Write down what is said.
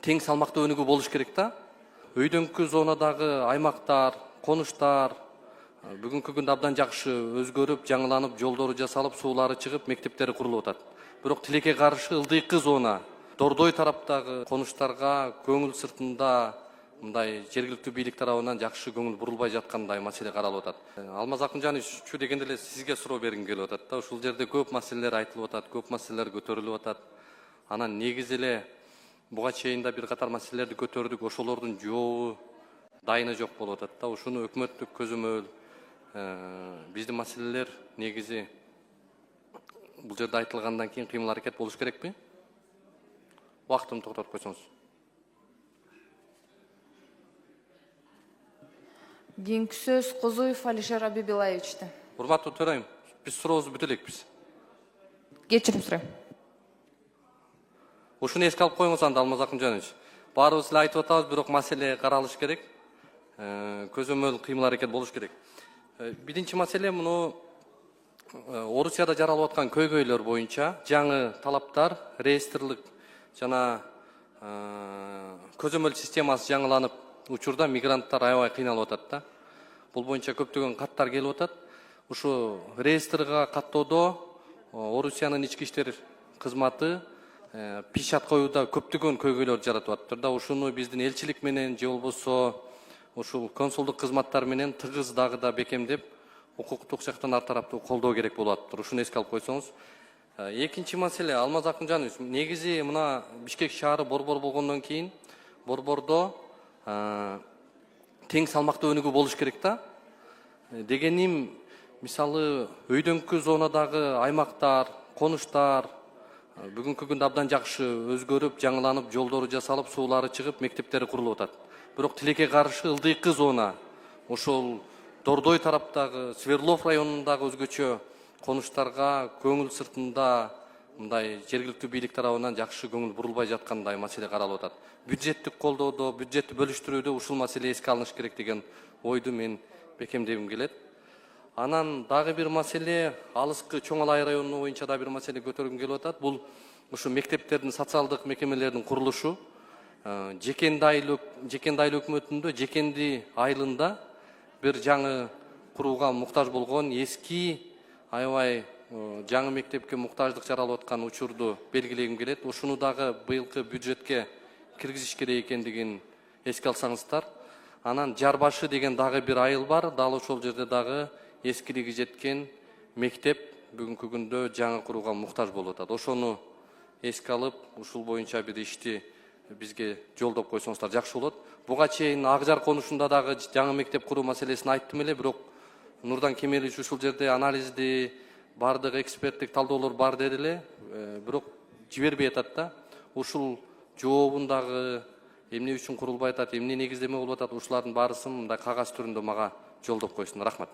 тең салмактуу өнүгүү болуш керек да. Өйдөңкү зонадагы аймактар, конуштар бүгүнкү күндө абдан жакшы өзгөрүп, жаңыланып, жолдору жасалып, суулары чыгып, мектептери курулуп атат. Бирок тилекке каршы ылдыйкы зона, Дордой тараптагы конуштарга көңүл сыртында мындай жергиликтүү бийлик тарабынан жакшы көңүл бурулбай жаткандай маселе каралып атат. Алмаз Акынжанович дегенде эле сизге суроо бергим келип атат да. Ушул жерде көп маселелер айтылып атат, көп маселелер көтөрүлүп атат. Анан негизи эле буга чейин да бир катар маселелерди көтөрдүк, ошолордун жообу дайыны жок болуп атат да. Ушуну өкмөттүк көзөмөл, биздин маселелер негизи бул жерде айтылгандан кийин кыймыл аракет болуш керекпи? Убактымды токтотуп койсоңуз. Кийинки сөз Козуев Алишер Абибилаевичте. Урматтуу төрайым, биз сурообузду бүтө элекпиз. Кечирим сурайм. Ушуну эске алып коюңуз анда, Алмаз Акынжанович. Баарыбыз эле айтып атабыз, бирок маселе каралыш керек. Көзөмөл кыймыл аракет болуш керек. Биринчи маселе муну Орусияда жаралып аткан көйгөйлөр боюнча жаңы талаптар, реестрлик жана көзөмөл системасы жаңыланып, учурда мигранттар аябай кыйналып атат да. Бул боюнча көптөгөн каттар келип атат. Ушу реестрга каттоодо Орусиянын ички иштер кызматы пишат коюуда көптөгөн көйгөйлөр жаратып атыптыр да. Ушуну биздин элчилик менен же болбосо ушул консулдук кызматтар менен тыгыз дагы да бекемдеп, укуктук жактан ар тараптуу колдоо керек болуп атыптыр. Ушуну эске алып койсоңуз. Экинчи маселе, Алмаз Акынжанович, негизи мына Бишкек шаары борбор болгондон кийин борбордо тең салмактуу өнүгүү болуш керек да. Дегеним, мисалы өйдөңкү зонадагы аймактар, конуштар бүгүнкү күндө абдан жакшы өзгөрүп, жаңыланып, жолдору жасалып, суулары чыгып, мектептери курулуп атат. Бирок тилекке каршы ылдыйкы зона, ошол Дордой тараптагы, Свердлов районундагы өзгөчө конуштарга көңүл сыртында мындай жергиликтүү бийлик тарабынан жакшы көңүл бурулбай жаткандай маселе каралып атат. Бюджеттик колдоодо, бюджетти бөлүштүрүүдө ушул маселе эске алыныш керек деген ойду мен бекемдегим келет. Анан дагы бир маселе, алыскы Чоң Алай району боюнча да бир маселе көтөргүм келип атат. Бул ушу мектептердин, социалдык мекемелердин курулушу. Жекенди айлуу өкмөтүндө жекенди айылында бир жаңы курууга муктаж болгон эски аябай жаңы мектепке муктаждык жаралып аткан учурду белгилегим келет. Ушуну дагы быйылкы бюджетке киргизиш керек экендигин эске алсаңыздар. Анан Жарбашы деген дагы бир айыл бар. Дал ошол жерде дагы эскилиги жеткен мектеп бүгүнкү күндө жаңы курууга муктаж болуп атат. Ошону эске алып, ушул боюнча бир ишти бизге жолдоп койсоңуздар жакшы болот. Буга чейин Ак Жар конушунда дагы жаңы мектеп куруу маселесин айттым эле, бирок Нурдан Кемелович ушул жерде анализди, бардык эксперттик талдоолор бар деди эле, бирок жибербей атат да. Ушул жообун дагы эмне үчүн курулбай атат, эмне негиздеме болуп атат, ушулардын баарысын мындай кагаз түрүндө мага жолдоп койсун. Рахмат.